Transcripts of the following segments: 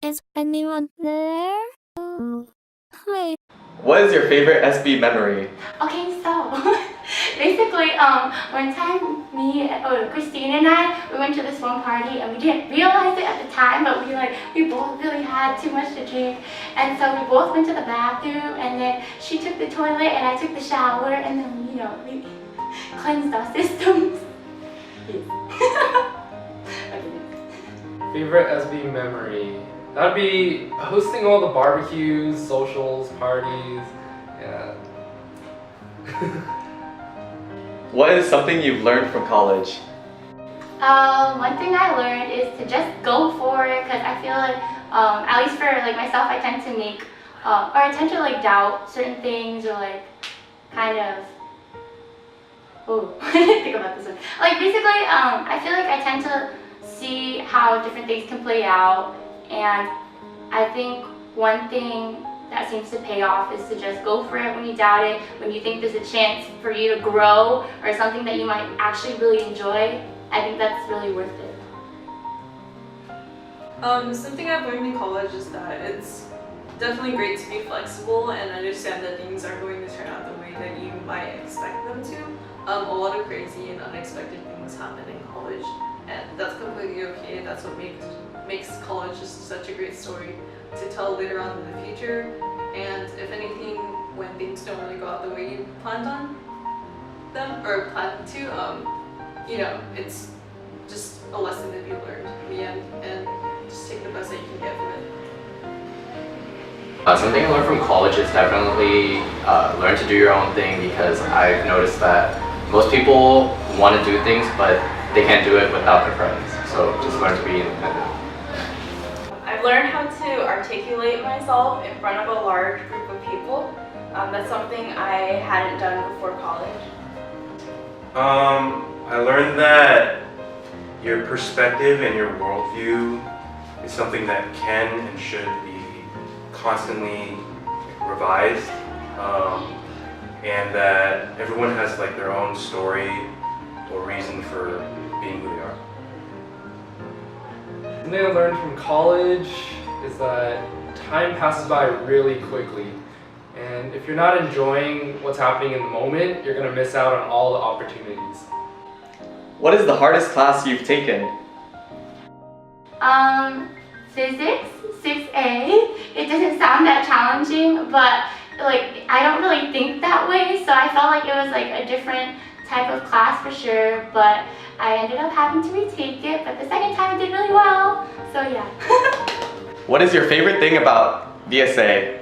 Is anyone there? Hi. What is your favorite SB memory? Okay, so basically, one time Christine and we went to this one party and we didn't realize it at the time, but we both really had too much to drink, and so we both went to the bathroom, and then she took the toilet and I took the shower, and then we cleansed our systems. Favorite SB memory? That'd be hosting all the barbecues, socials, parties. Yeah. What is something you've learned from college? One thing I learned is to just go for it, because I feel like, at least for myself, I tend to make, or I tend to doubt certain things, or kind of, I didn't think about this one. Basically, I feel like I tend to see how different things can play out, and I think one thing that seems to pay off is to just go for it when you doubt it, when you think there's a chance for you to grow or something that you might actually really enjoy. I think that's really worth it. Something I've learned in college is that it's definitely great to be flexible and understand that things aren't going to turn out the way that you might expect them to. A lot of crazy and unexpected things happen in college, and that's completely okay. That's what makes college just such a great story to tell later on in the future. And if anything, when things don't really go out the way you planned on them or planned to, it's just a lesson that you learned in the end, and just take the best that you can get from it. Something I learned from college is definitely learn to do your own thing, because I've noticed that most people want to do things, but they can't do it without their friends. So just learn to be independent. I've learned how to articulate myself in front of a large group of people. That's something I hadn't done before college. I learned that your perspective and your worldview is something that can and should be constantly revised, and that everyone has their own story or reason for being who they are. Something I learned from college is that time passes by really quickly, and if you're not enjoying what's happening in the moment, you're going to miss out on all the opportunities. What is the hardest class you've taken? Physics, 6A. It doesn't sound that challenging, but I don't really think that way, so I felt like it was a different type of class for sure, but I ended up having to retake it, but the second time I did really well, so yeah. What is your favorite thing about VSA?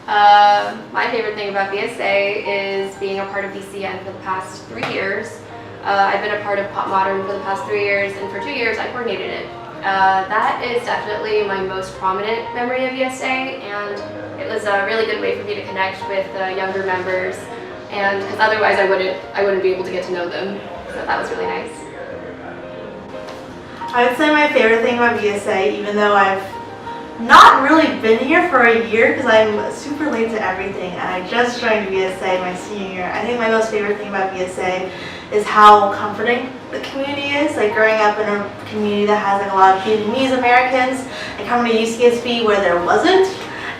My favorite thing about VSA is being a part of VCN for the past 3 years. I've been a part of Pop Modern for the past 3 years, and for 2 years I coordinated it. That is definitely my most prominent memory of VSA, and it was a really good way for me to connect with the younger members, and because otherwise I wouldn't be able to get to know them. So that was really nice. I would say my favorite thing about VSA, even though I've not really been here for a year because I'm super late to everything, and I just joined VSA my senior year. I think my most favorite thing about VSA is how comforting the community is. Growing up in a community that has a lot of Vietnamese Americans, and coming to UCSB where there wasn't,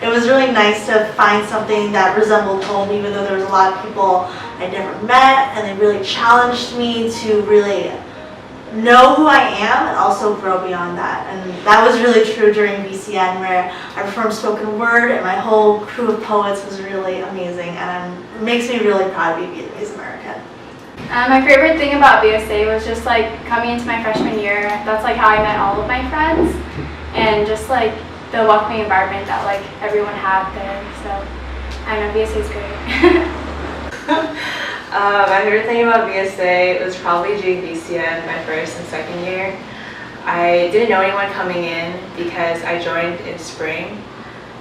it was really nice to find something that resembled home, even though there was a lot of people I never met, and they really challenged me to really know who I am and also grow beyond that. And that was really true during VCN, where I performed spoken word, and my whole crew of poets was really amazing, and it makes me really proud to be Vietnamese American. My favorite thing about VSA was just coming into my freshman year. That's how I met all of my friends, and just the welcoming environment that everyone had there. So I know VSA is great. My favorite thing about VSA was probably doing VCN my first and second year. I didn't know anyone coming in because I joined in spring,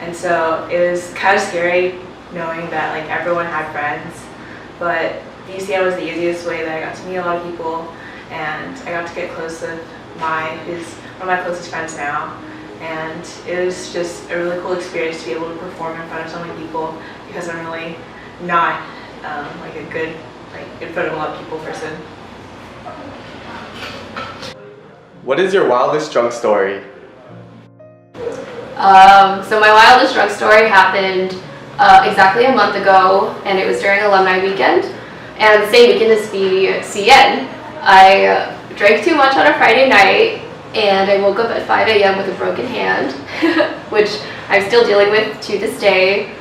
and so it was kind of scary knowing that everyone had friends, but VCN was the easiest way that I got to meet a lot of people, and I got to get close with who's one of my closest friends now, and it was just a really cool experience to be able to perform in front of so many people, because I'm really not a good in front of a lot of people person. What is your wildest drunk story? So my wildest drug story happened exactly a month ago, and it was during alumni weekend. And the same weekend as VCN, I drank too much on a Friday night, and I woke up at 5 a.m. with a broken hand, which I'm still dealing with to this day.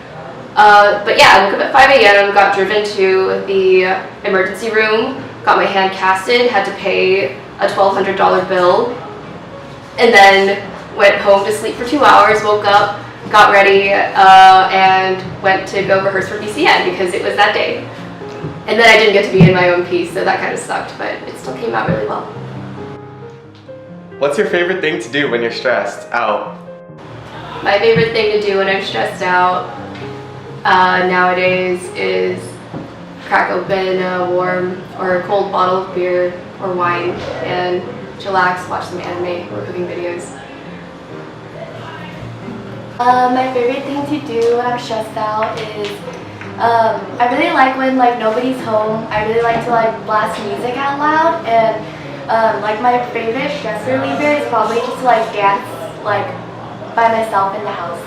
But yeah, I woke up at 5 a.m., got driven to the emergency room, got my hand casted, had to pay a $1,200 bill, and then went home to sleep for 2 hours, woke up, got ready, and went to go rehearse for VCN because it was that day. And then I didn't get to be in my own piece, so that kind of sucked, but it still came out really well. What's your favorite thing to do when you're stressed out? My favorite thing to do when I'm stressed out nowadays is crack open a warm or a cold bottle of beer or wine and chillax, watch some anime or cooking videos. My favorite thing to do when I'm stressed out is I really like when nobody's home. I really like to blast music out loud, and my favorite stress reliever is probably just to dance by myself in the house.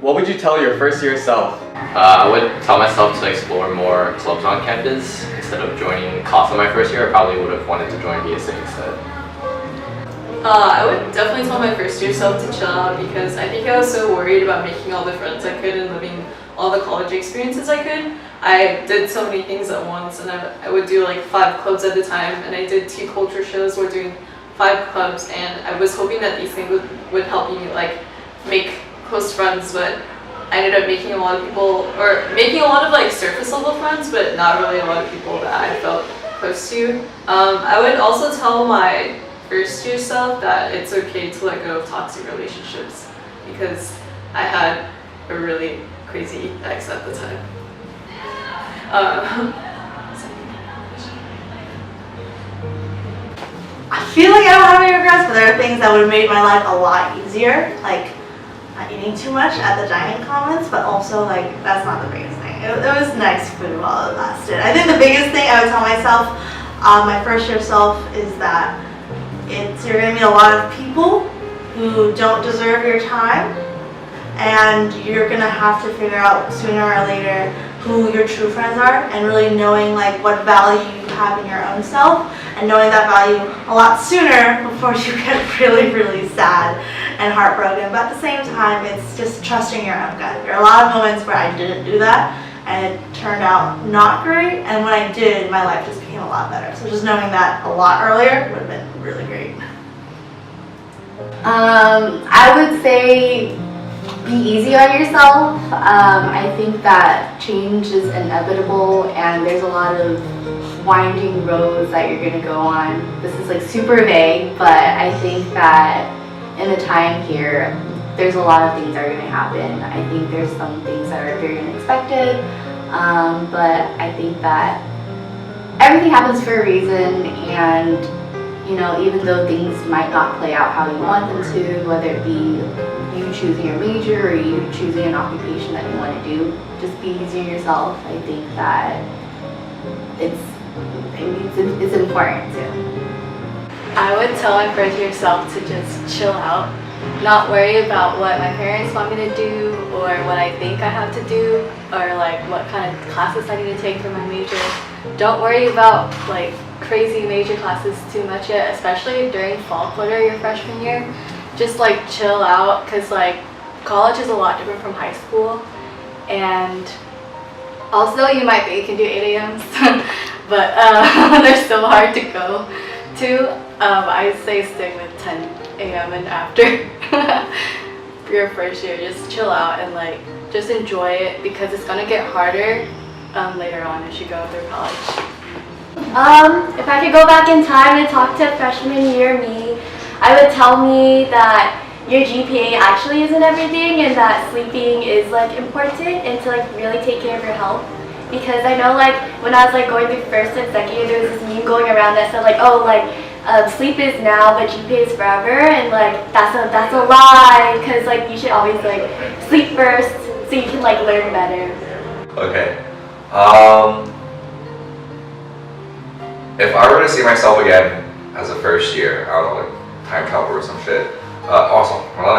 What would you tell your first year self? I would tell myself to explore more clubs on campus. Instead of joining CASA my first year, I probably would have wanted to join VSA instead. I would definitely tell my first year self to chill out because I think I was so worried about making all the friends I could and living all the college experiences I could. I did so many things at once, and I would do 5 clubs at a time, and I did 2 culture shows. We're doing 5 clubs, and I was hoping that these things would help me make close friends, but I ended up making a lot of people, or making a lot of surface level friends, but not really a lot of people that I felt close to. I would also tell my first year self that it's okay to let go of toxic relationships because I had a really crazy ex at the time. I feel like I don't have any regrets, but there are things that would have made my life a lot easier, like not eating too much at the dining commons, but also that's not the biggest thing. It was nice food while it lasted. I think the biggest thing I would tell myself, my first year self, is that you're going to meet a lot of people who don't deserve your time, and you're going to have to figure out sooner or later who your true friends are, and really knowing what value you have in your own self, and knowing that value a lot sooner before you get really, really sad and heartbroken. But at the same time, it's just trusting your own gut. There are a lot of moments where I didn't do that, and it turned out not great, and when I did, my life just became a lot better. So just knowing that a lot earlier would have been really great. I would say be easy on yourself. I think that change is inevitable, and there's a lot of winding roads that you're going to go on. This is super vague, but I think that in the time here, there's a lot of things that are going to happen. I think there's some things that are very unexpected, but I think that everything happens for a reason, and even though things might not play out how you want them to, whether it be you choosing your major or you choosing an occupation that you want to do, just be easy on yourself. I think that it's important too. I would tell my first year self to just chill out, not worry about what my parents want me to do or what I think I have to do or what kind of classes I need to take for my major. Don't worry about crazy major classes too much yet, especially during fall quarter your freshman year. Just chill out, because college is a lot different from high school, and also you can do 8 a.m.s, but they're so hard to go to. I say stick with 10 a.m. and after for your first year. Just chill out and just enjoy it, because it's gonna get harder later on as you go through college. If I could go back in time and talk to freshman year me, I would tell me that your GPA actually isn't everything, and that sleeping is important, and to really take care of your health. Because I know when I was going through first and second year, there was this meme going around that said sleep is now but GPA is forever, and that's a lie, because you should always sleep first so you can learn better. Okay. If I were to see myself again as a first year, I don't know, time travel or some shit, awesome. Well,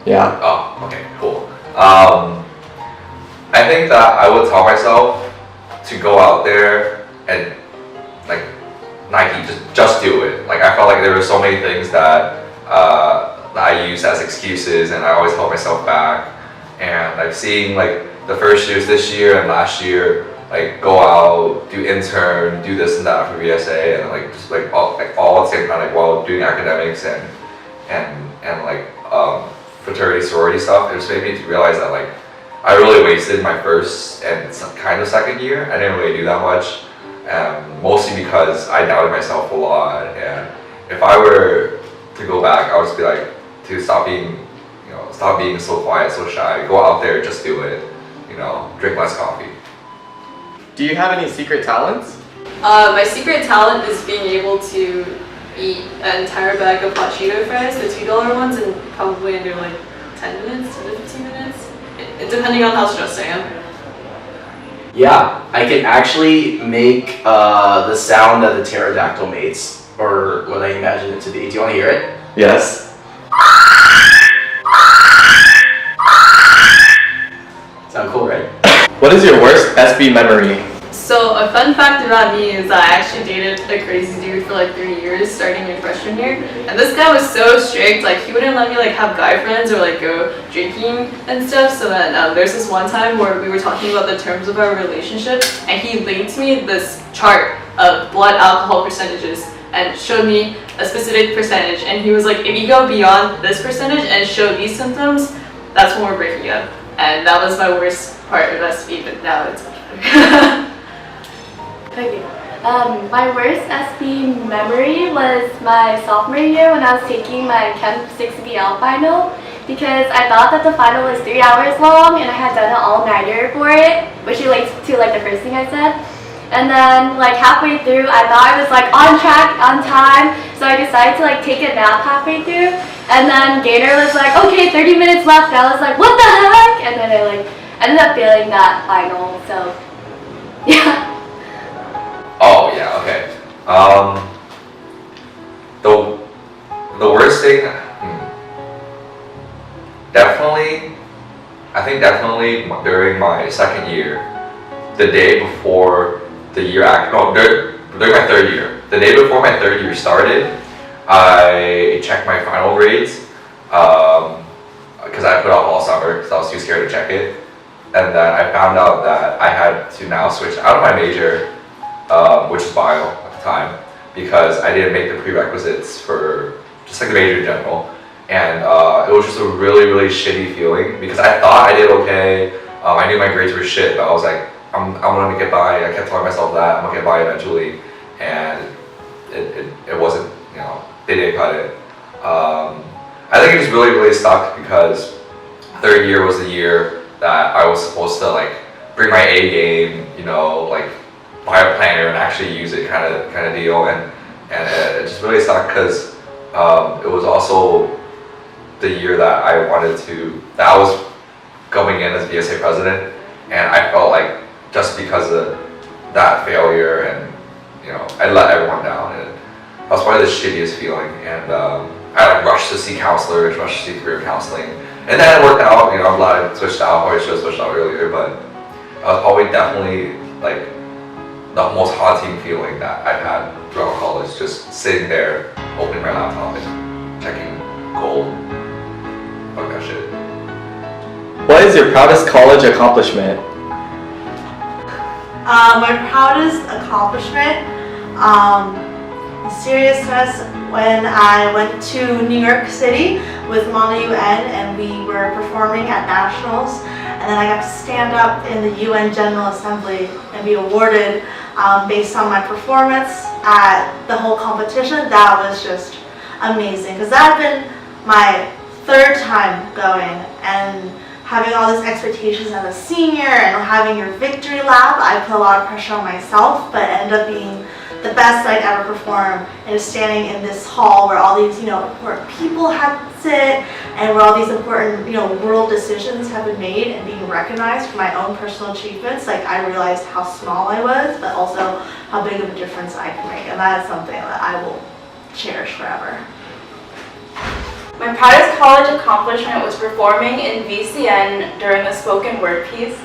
Yeah. Oh, okay, cool. I think that I would tell myself to go out there and like Nike, just do it. Like I felt like there were so many things that I used as excuses, and I always held myself back. And I've seen like the first years this year and last year, like go out, do intern, do this and that for VSA, and like just like all at the same time, like while doing academics and like fraternity sorority stuff. It just made me realize that like I really wasted my first and kind of second year. I didn't really do that much, mostly because I doubted myself a lot. And if I were to go back, I would just be like, to stop being so quiet, so shy. Go out there, just do it. Drink less coffee. Do you have any secret talents? My secret talent is being able to eat an entire bag of hot Cheeto fries, the $2 ones, in probably under like 10 minutes, 10 to 15 minutes, depending on how stressed I am. Yeah, I can actually make the sound that the pterodactyl makes, or what I imagine it to be. Do you want to hear it? Yes. Sound cool, right? What is your worst SB memory? So a fun fact about me is I actually dated a crazy dude for like 3 years, starting in freshman year. And this guy was so strict, like he wouldn't let me like have guy friends or like go drinking and stuff. So then there's this one time where we were talking about the terms of our relationship, and he linked me this chart of blood alcohol percentages and showed me a specific percentage. And he was like, if you go beyond this percentage and show these symptoms, that's when we're breaking up. And that was my worst part of SB, but now it's better. Okay. My worst SB memory was my sophomore year when I was taking my Chem 6BL final, because I thought that the final was 3 hours long and I had done an all-nighter for it, which relates to like the first thing I said. And then like halfway through, I thought I was like on track, on time, so I decided to like take a nap halfway through. And then Gaynor was like, okay, 30 minutes left. And I was like, what the heck? And then I like ended up failing that final. So yeah. Oh yeah, okay. The worst thing, definitely during my second year, the day before during my third year, the day before my third year started, I checked my final grades because I put off all summer because I was too scared to check it, and then I found out that I had to now switch out of my major, which was bio at the time, because I didn't make the prerequisites for just like the major in general. And it was just a really, really shitty feeling because I thought I did okay. I knew my grades were shit, but I was like, I'm gonna get by. I kept telling myself that I'm gonna get by eventually, and it wasn't, they didn't cut it. I think it just really, really sucked because third year was the year that I was supposed to like bring my A game, like buy a planner and actually use it kind of deal, and it just really sucked because it was also the year that I was going in as VSA president, and I felt like just because of that failure and I let everyone down, and that was probably the shittiest feeling. And I like rushed to see counselors, rushed to see career counseling, and then it worked out. I'm glad I switched out. Probably should have switched out earlier, but that was probably definitely like the most haunting feeling that I've had throughout college, just sitting there, opening my laptop and checking gold. Fuck that shit. What is your proudest college accomplishment? My proudest accomplishment, in seriousness, when I went to New York City with Mana UN and we were performing at nationals, and then I got to stand up in the UN General Assembly and be awarded based on my performance at the whole competition. That was just amazing because that had been my third time going, and having all these expectations as a senior and having your victory lap, I put a lot of pressure on myself, but it ended up being the best I'd ever performed. And standing in this hall where all these, important people had to sit, and where all these important, world decisions have been made, and being recognized for my own personal achievements, like I realized how small I was, but also how big of a difference I can make. And that is something that I will cherish forever. My proudest college accomplishment was performing in VCN during the spoken word piece.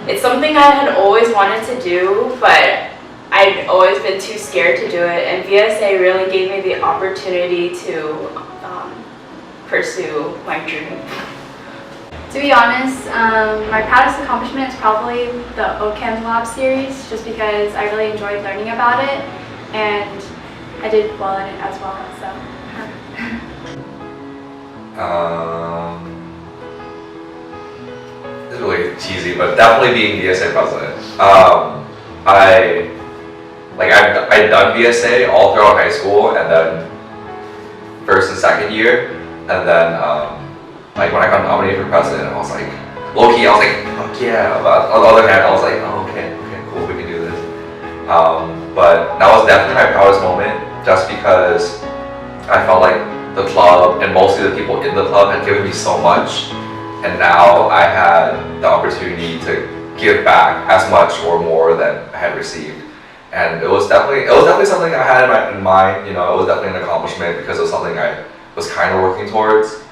It's something I had always wanted to do, but I'd always been too scared to do it, and VSA really gave me the opportunity to pursue my dream. To be honest, my proudest accomplishment is probably the OChem Lab series, just because I really enjoyed learning about it, and I did well in it as well. So. This is really cheesy, but definitely being VSA president. I'd done VSA all throughout high school, and then first and second year, and then like when I got nominated for president, I was like, low key, I was like, fuck yeah. But on the other hand, I was like, oh, okay, cool, we can do this. But that was definitely my proudest moment, just because I felt like the club and mostly the people in the club had given me so much, and now I had the opportunity to give back as much or more than I had received. And it was definitely something I had in mind. You know, it was definitely an accomplishment because it was something I was kind of working towards.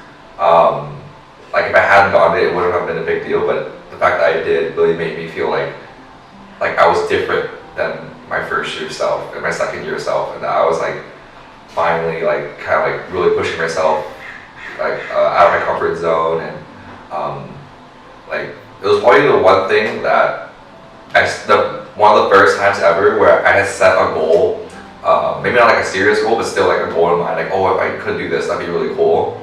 Like if I hadn't gotten it, it wouldn't have been a big deal. But the fact that I did really made me feel like I was different than my first year self and my second year self, and that I was like finally like kind of like really pushing myself like out of my comfort zone, and like it was probably the one thing that one of the first times ever where I had set a goal, maybe not like a serious goal, but still like a goal in mind, like, oh, if I could do this, that'd be really cool,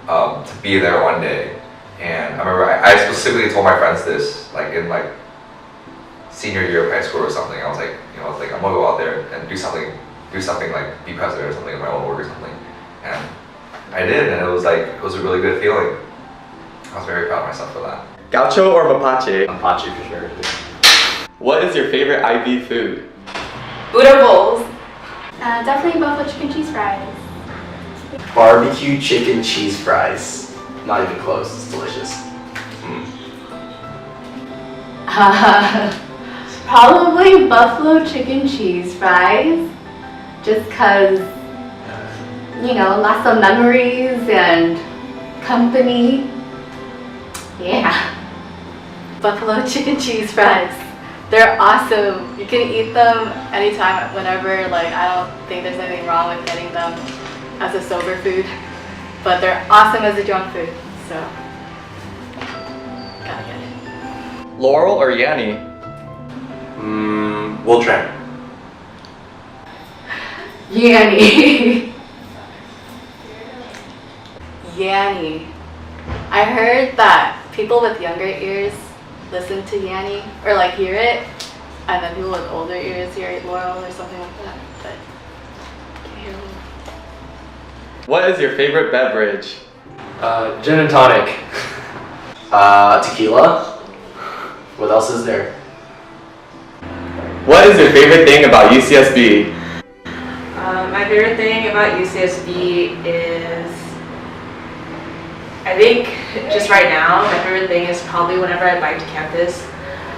to be there one day. And I remember I specifically told my friends this, like in like senior year of high school or something. I was like, you know, I'm gonna go out there and do something like be president or something in my own work or something. And I did, and it was a really good feeling. I was very proud of myself for that. Gaucho or mapache? Mapache for sure. What is your favorite IB food? Buddha bowls. Definitely buffalo chicken cheese fries. Barbecue chicken cheese fries. Not even close, it's delicious. Probably buffalo chicken cheese fries, just cause, you know, lots of memories and company. Yeah. Buffalo chicken cheese fries. They're awesome. You can eat them anytime, whenever. Like, I don't think there's anything wrong with getting them as a sober food, but they're awesome as a drunk food, so gotta get it. Laurel or Yanni? We'll try. Yanni. Yanni. I heard that people with younger ears listen to Yanni, or like hear it, and then people with older ears hear Laurel or something like that, but I can't hear them. What is your favorite beverage? Gin and tonic. Tequila. What else is there? What is your favorite thing about UCSB? My favorite thing about UCSB is, I think just right now, my favorite thing is probably whenever I bike to campus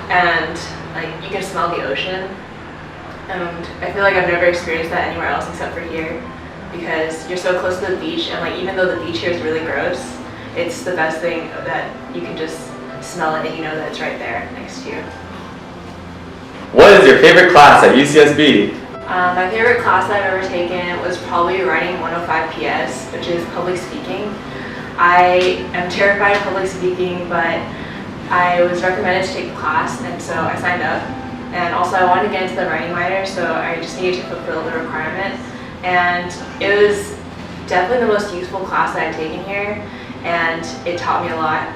and like you can smell the ocean. And I feel like I've never experienced that anywhere else except for here, because you're so close to the beach, and like even though the beach here is really gross, it's the best thing that you can just smell it and you know that it's right there next to you. What is your favorite class at UCSB? My favorite class I've ever taken was probably writing 105 PS, which is public speaking. I am terrified of public speaking, but I was recommended to take the class, and so I signed up. And also I wanted to get into the writing minor, so I just needed to fulfill the requirement. And it was definitely the most useful class that I've taken here, and it taught me a lot.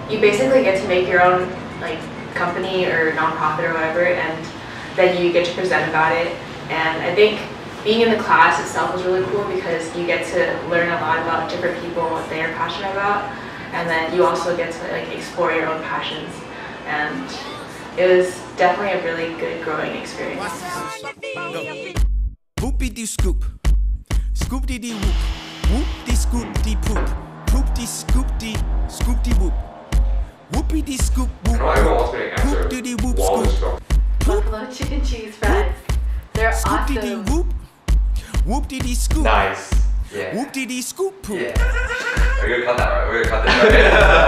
You basically get to make your own like company or nonprofit or whatever, and then you get to present about it. And I think being in the class itself was really cool because you get to learn a lot about different people and what they are passionate about, and then you also get to like explore your own passions. And it was definitely a really good growing experience. Whoopity scoop, scoopty dee whoop, whoopty scoopty poop, poopty scoopty, scoopty whoop, whoopity scoop whoop, whoopty whoop scoop. Buffalo chicken cheese fries. They're awesome. Whoop, whoopty scoop. Nice. Yeah. Whoop dee dee scoop poop. Yeah. We're gonna cut that, right? We're gonna cut this, right?